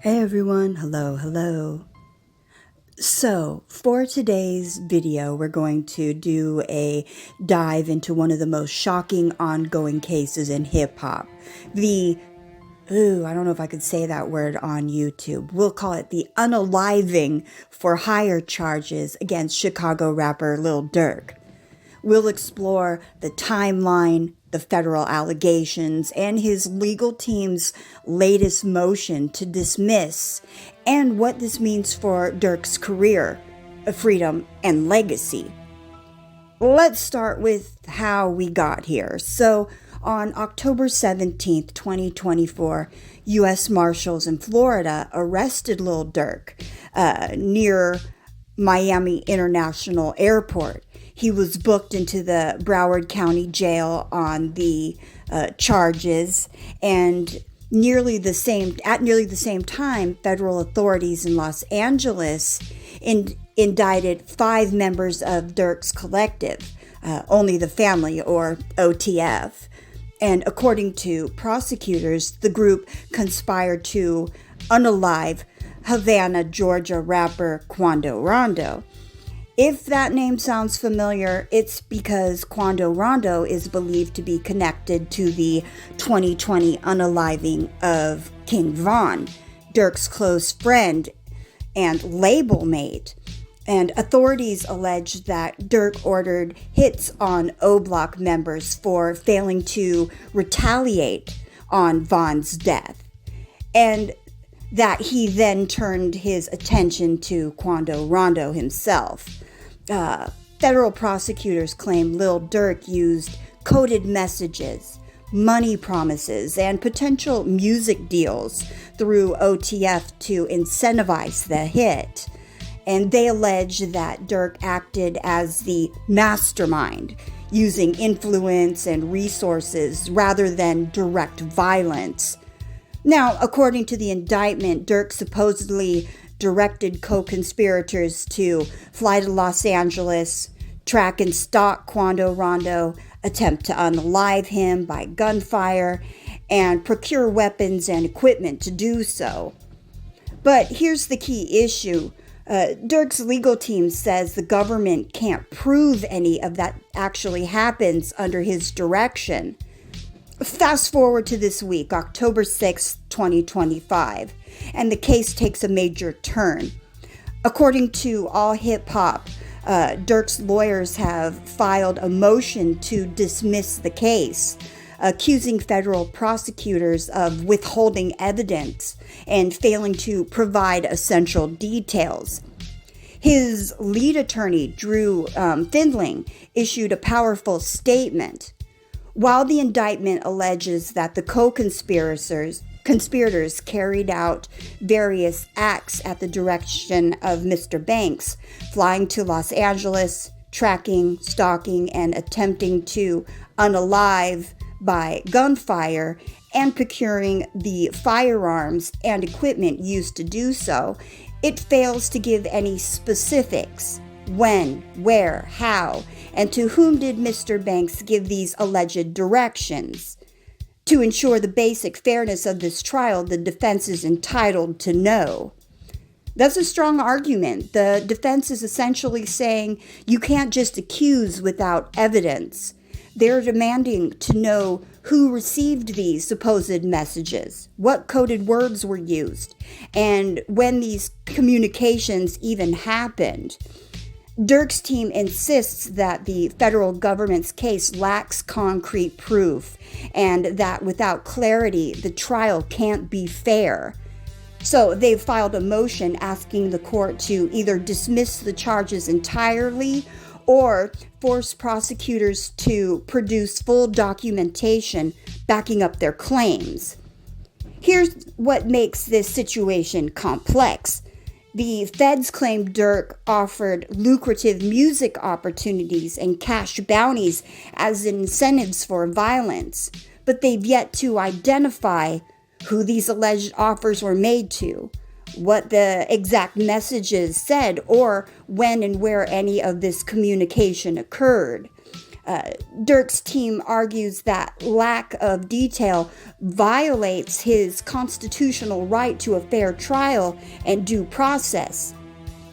Hey everyone, hello. So, for today's video, we're going to do a dive into one of the most shocking ongoing cases in hip hop. I don't know if I could say that word on YouTube. We'll call it the unaliving for hire charges against Chicago rapper Lil Durk. We'll explore the timeline, the federal allegations, and his legal team's latest motion to dismiss, and what this means for Durk's career, freedom, and legacy. Let's start with how we got here. So, on October 17th, 2024, U.S. Marshals in Florida arrested Lil Durk near Miami International Airport. He was booked into the Broward County Jail on the charges, and at nearly the same time, federal authorities in Los Angeles indicted 5 members of Durk's collective, Only the Family, or OTF. And according to prosecutors, the group conspired to unalive Havana, Georgia rapper Quando Rondo. If that name sounds familiar, it's because Quando Rondo is believed to be connected to the 2020 unaliving of King Von, Durk's close friend and label mate. And authorities allege that Durk ordered hits on O-Block members for failing to retaliate on Von's death, and that he then turned his attention to Quando Rondo himself. Federal prosecutors claim Lil Durk used coded messages, money promises, and potential music deals through OTF to incentivize the hit. And they allege that Durk acted as the mastermind, using influence and resources rather than direct violence. Now, according to the indictment, Durk supposedly directed co-conspirators to fly to Los Angeles, track and stalk Quando Rondo, attempt to unalive him by gunfire, and procure weapons and equipment to do so. But here's the key issue. Durk's legal team says the government can't prove any of that actually happens under his direction. Fast forward to this week, October 6, 2025, and the case takes a major turn. According to All Hip Hop, Durk's lawyers have filed a motion to dismiss the case, accusing federal prosecutors of withholding evidence and failing to provide essential details. His lead attorney, Drew Findling, issued a powerful statement. While the indictment alleges that the conspirators carried out various acts at the direction of Mr. Banks, flying to Los Angeles, tracking, stalking, and attempting to unalive by gunfire, and procuring the firearms and equipment used to do so, it fails to give any specifics. When, where, how, and to whom did Mr. Banks give these alleged directions? To ensure the basic fairness of this trial, the defense is entitled to know. That's a strong argument. The defense is essentially saying you can't just accuse without evidence. They're demanding to know who received these supposed messages, what coded words were used, and when these communications even happened. Durk's team insists that the federal government's case lacks concrete proof and that without clarity, the trial can't be fair. So they've filed a motion asking the court to either dismiss the charges entirely or force prosecutors to produce full documentation backing up their claims. Here's what makes this situation complex. The feds claim Durk offered lucrative music opportunities and cash bounties as incentives for violence, but they've yet to identify who these alleged offers were made to, what the exact messages said, or when and where any of this communication occurred. Durks' team argues that lack of detail violates his constitutional right to a fair trial and due process.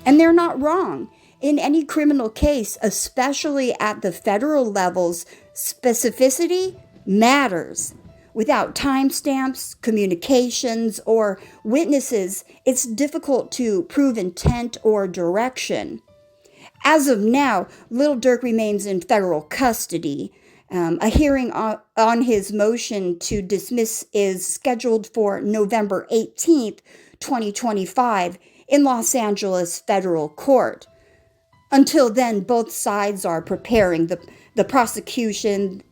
And they're not wrong. In any criminal case, especially at the federal levels, specificity matters. Without timestamps, communications, or witnesses, it's difficult to prove intent or direction. As of now, Little Durk remains in federal custody. A hearing on his motion to dismiss is scheduled for November 18th, 2025, in Los Angeles federal court. Until then, both sides are preparing the prosecution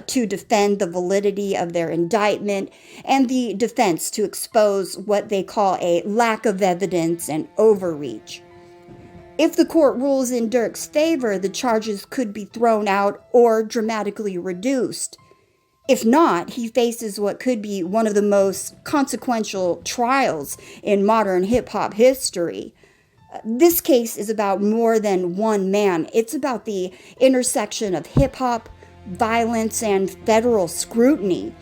to defend the validity of their indictment and the defense to expose what they call a lack of evidence and overreach. If the court rules in Durks' favor, the charges could be thrown out or dramatically reduced. If not, he faces what could be one of the most consequential trials in modern hip-hop history. This case is about more than one man. It's about the intersection of hip-hop, violence, and federal scrutiny.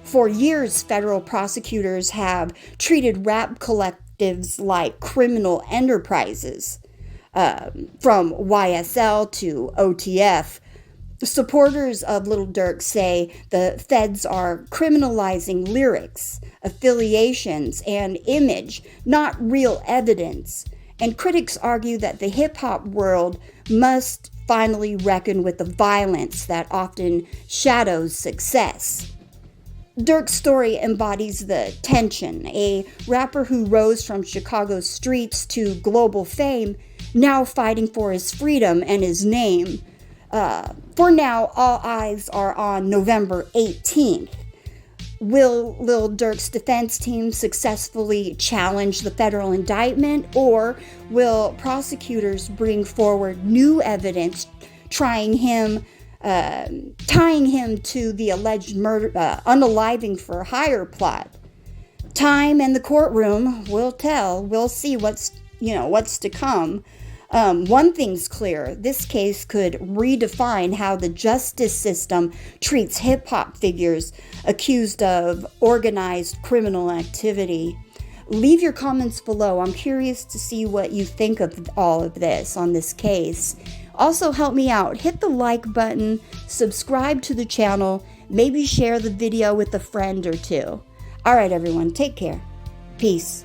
For years, federal prosecutors have treated rap collectives like criminal enterprises. From YSL to OTF, supporters of Little Durk say the feds are criminalizing lyrics, affiliations, and image, not real evidence. And critics argue that the hip-hop world must finally reckon with the violence that often shadows success. Durk's story embodies the tension. A rapper who rose from Chicago's streets to global fame, now fighting for his freedom and his name. For now, all eyes are on November 18th. Will Lil Durk's defense team successfully challenge the federal indictment, or will prosecutors bring forward new evidence tying him to the alleged murder, unaliving for hire plot? Time and the courtroom will tell. We'll see what's to come. One thing's clear, this case could redefine how the justice system treats hip-hop figures accused of organized criminal activity. Leave your comments below. I'm curious to see what you think of all of this on this case. Also, help me out. Hit the like button, subscribe to the channel, maybe share the video with a friend or two. All right, everyone, take care. Peace.